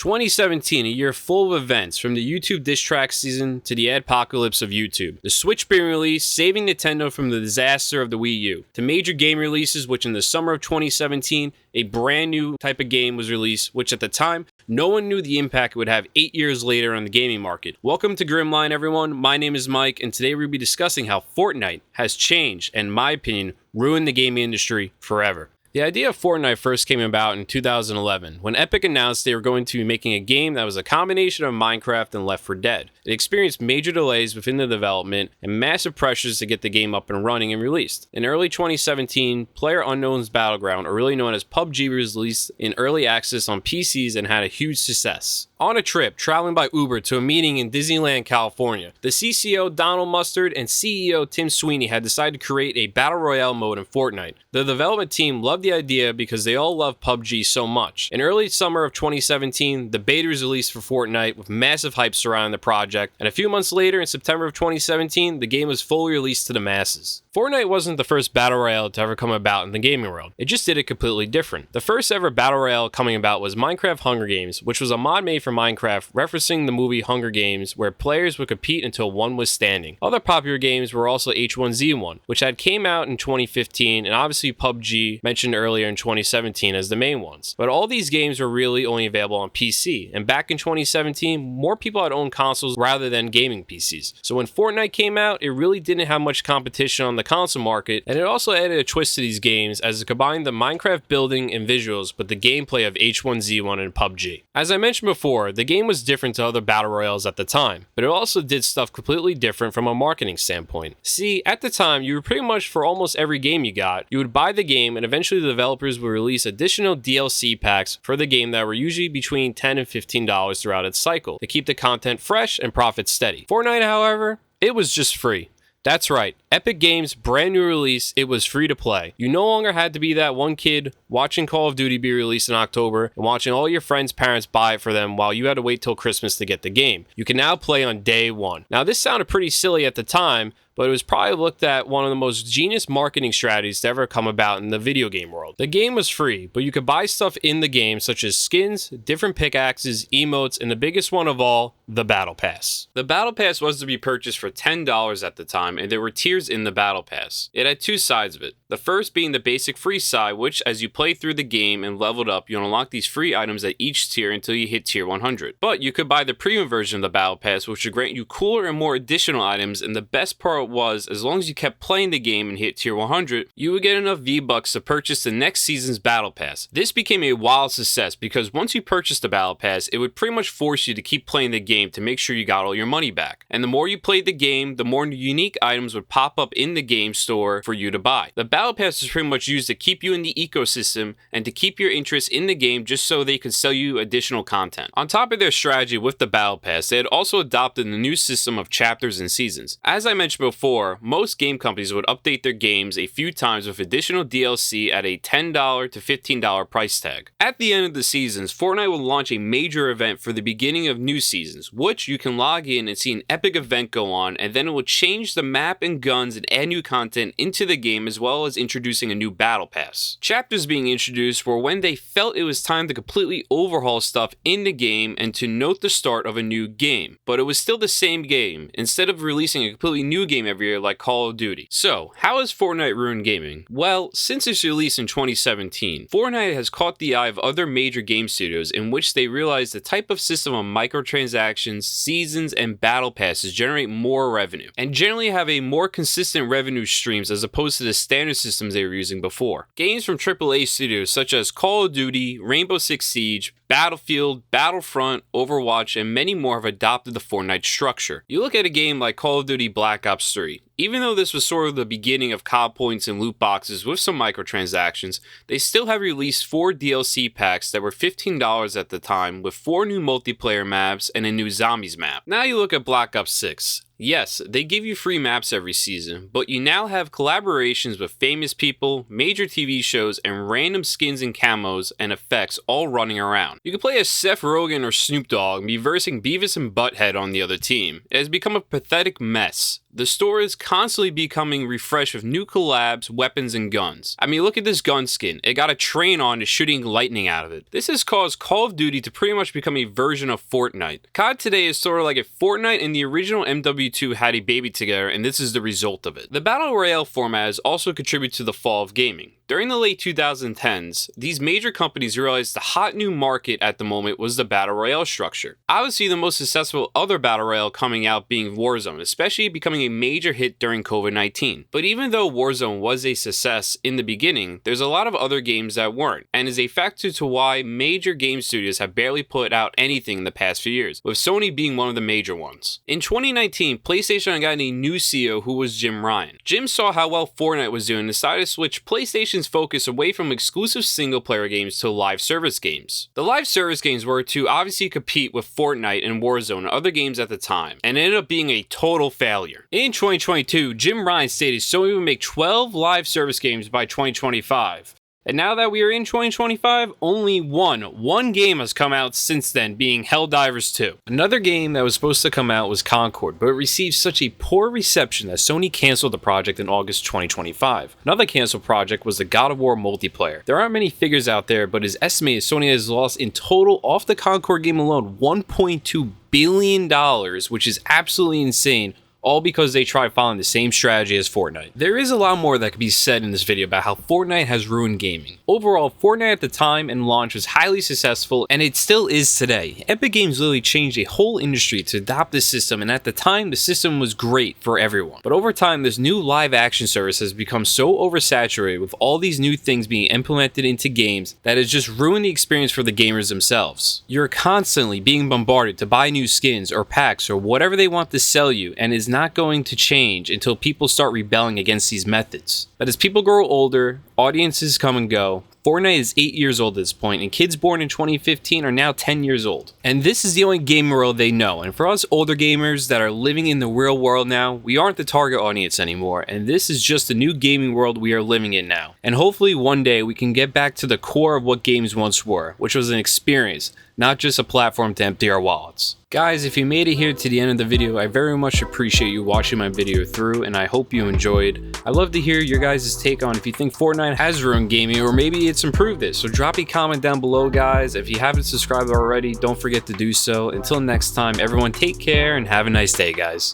2017, a year full of events, from the YouTube diss track season to the apocalypse of YouTube. The Switch being released, saving Nintendo from the disaster of the Wii U. To major game releases, which in the summer of 2017, a brand new type of game was released, which at the time, no one knew the impact it would have 8 years later on the gaming market. Welcome to Grimline, everyone. My name is Mike, and today we'll be discussing how Fortnite has changed and, in my opinion, ruined the gaming industry forever. The idea of Fortnite first came about in 2011, when Epic announced they were going to be making a game that was a combination of Minecraft and Left 4 Dead. It experienced major delays within the development and massive pressures to get the game up and running and released. In early 2017, PlayerUnknown's Battleground, or really known as PUBG, was released in early access on PCs and had a huge success. On a trip, traveling by Uber to a meeting in Disneyland, California, the CCO Donald Mustard and CEO Tim Sweeney had decided to create a Battle Royale mode in Fortnite. The development team loved the idea because they all love PUBG so much. In early summer of 2017, the beta was released for Fortnite with massive hype surrounding the project, and a few months later, in September of 2017, the game was fully released to the masses. Fortnite wasn't the first Battle Royale to ever come about in the gaming world. It just did it completely different. The first ever Battle Royale coming about was Minecraft Hunger Games, which was a mod made for Minecraft referencing the movie Hunger Games, where players would compete until one was standing. Other popular games were also H1Z1, which had came out in 2015, and obviously PUBG, mentioned earlier in 2017 as the main ones. But all these games were really only available on PC, and back in 2017, more people had owned consoles rather than gaming PCs. So when Fortnite came out, it really didn't have much competition on the console market, and it also added a twist to these games as it combined the Minecraft building and visuals with the gameplay of H1Z1 and PUBG. As I mentioned before, the game was different to other battle royales at the time, but it also did stuff completely different from a marketing standpoint. See, at the time, you were pretty much for almost every game you got, you would buy the game and eventually the developers would release additional DLC packs for the game that were usually between $10 and $15 throughout its cycle to keep the content fresh and profits steady. Fortnite, however, it was just free. That's right, Epic Games' brand new release, it was free to play. You no longer had to be that one kid watching Call of Duty be released in October and watching all your friends' parents buy it for them while you had to wait till Christmas to get the game. You can now play on day one. Now this sounded pretty silly at the time, but it was probably looked at one of the most genius marketing strategies to ever come about in the video game world. The game was free, but you could buy stuff in the game such as skins, different pickaxes, emotes, and the biggest one of all, the Battle Pass. The Battle Pass was to be purchased for $10 at the time, and there were tiers in the Battle Pass. It had two sides of it. The first being the basic free side, which as you play through the game and leveled up, you unlock these free items at each tier until you hit tier 100. But you could buy the premium version of the Battle Pass, which would grant you cooler and more additional items, and the best part was, as long as you kept playing the game and hit tier 100, you would get enough V-Bucks to purchase the next season's Battle Pass. This became a wild success because once you purchased the Battle Pass, it would pretty much force you to keep playing the game to make sure you got all your money back. And the more you played the game, the more unique items would pop up in the game store for you to buy. The Battle Pass is pretty much used to keep you in the ecosystem and to keep your interest in the game just so they could sell you additional content. On top of their strategy with the Battle Pass, they had also adopted the new system of chapters and seasons. As I mentioned before, most game companies would update their games a few times with additional DLC at a $10 to $15 price tag. At the end of the seasons, Fortnite will launch a major event for the beginning of new seasons, which you can log in and see an epic event go on, and then it will change the map and guns and add new content into the game, as well as introducing a new Battle Pass. Chapters being introduced were when they felt it was time to completely overhaul stuff in the game and to note the start of a new game. But it was still the same game, instead of releasing a completely new game every year like Call of Duty. So, how has Fortnite ruined gaming? Well, since its release in 2017, Fortnite has caught the eye of other major game studios in which they realized the type of system of microtransactions, seasons, and battle passes generate more revenue, and generally have a more consistent revenue streams as opposed to the standard systems they were using before. Games from AAA studios such as Call of Duty, Rainbow Six Siege, Battlefield, Battlefront, Overwatch, and many more have adopted the Fortnite structure. You look at a game like Call of Duty Black Ops 3. Even though this was sort of the beginning of COD points and loot boxes with some microtransactions, they still have released 4 DLC packs that were $15 at the time, with 4 new multiplayer maps and a new zombies map. Now you look at Black Ops 6. Yes, they give you free maps every season, but you now have collaborations with famous people, major TV shows, and random skins and camos and effects all running around. You can play as Seth Rogen or Snoop Dogg and be versing Beavis and Butthead on the other team. It has become a pathetic mess. The story is constantly becoming refreshed with new collabs, weapons, and guns. I mean, look at this gun skin. It got a train on it shooting lightning out of it. This has caused Call of Duty to pretty much become a version of Fortnite. COD today is sort of like if Fortnite and the original MW2 had a baby together, and this is the result of it. The Battle Royale format has also contributed to the fall of gaming. During the late 2010s, these major companies realized the hot new market at the moment was the Battle Royale structure. Obviously, the most successful other Battle Royale coming out being Warzone, especially becoming a major hit during COVID-19. But even though Warzone was a success in the beginning, there's a lot of other games that weren't, and is a factor to why major game studios have barely put out anything in the past few years, with Sony being one of the major ones. In 2019, PlayStation got a new CEO who was Jim Ryan. Jim saw how well Fortnite was doing and decided to switch PlayStation's focus away from exclusive single-player games to live service games. The live service games were to obviously compete with Fortnite and Warzone and other games at the time, and ended up being a total failure. In 2022, Jim Ryan stated Sony would make 12 live service games by 2025. And now that we are in 2025, only one game has come out since then, being Helldivers 2. Another game that was supposed to come out was Concord, but it received such a poor reception that Sony canceled the project in August 2025. Another canceled project was the God of War multiplayer. There aren't many figures out there, but it's estimated Sony has lost in total off the Concord game alone $1.2 billion, which is absolutely insane, all because they tried following the same strategy as Fortnite. There is a lot more that could be said in this video about how Fortnite has ruined gaming. Overall, Fortnite at the time and launch was highly successful, and it still is today. Epic Games literally changed a whole industry to adopt this system, and at the time, the system was great for everyone. But over time, this new live action service has become so oversaturated with all these new things being implemented into games that it's just ruined the experience for the gamers themselves. You're constantly being bombarded to buy new skins or packs or whatever they want to sell you, and is not going to change until people start rebelling against these methods. But as people grow older, audiences come and go. Fortnite is 8 years old at this point, and kids born in 2015 are now 10 years old. And this is the only gaming world they know. And for us older gamers that are living in the real world now, we aren't the target audience anymore, and this is just the new gaming world we are living in now. And hopefully one day we can get back to the core of what games once were, which was an experience, not just a platform to empty our wallets. Guys, if you made it here to the end of the video, I very much appreciate you watching my video through, and I hope you enjoyed. I'd love to hear your guys' take on if you think Fortnite has ruined gaming, or maybe it's improved it. So drop a comment down below, guys. If you haven't subscribed already, don't forget to do so. Until next time, everyone take care and have a nice day, guys.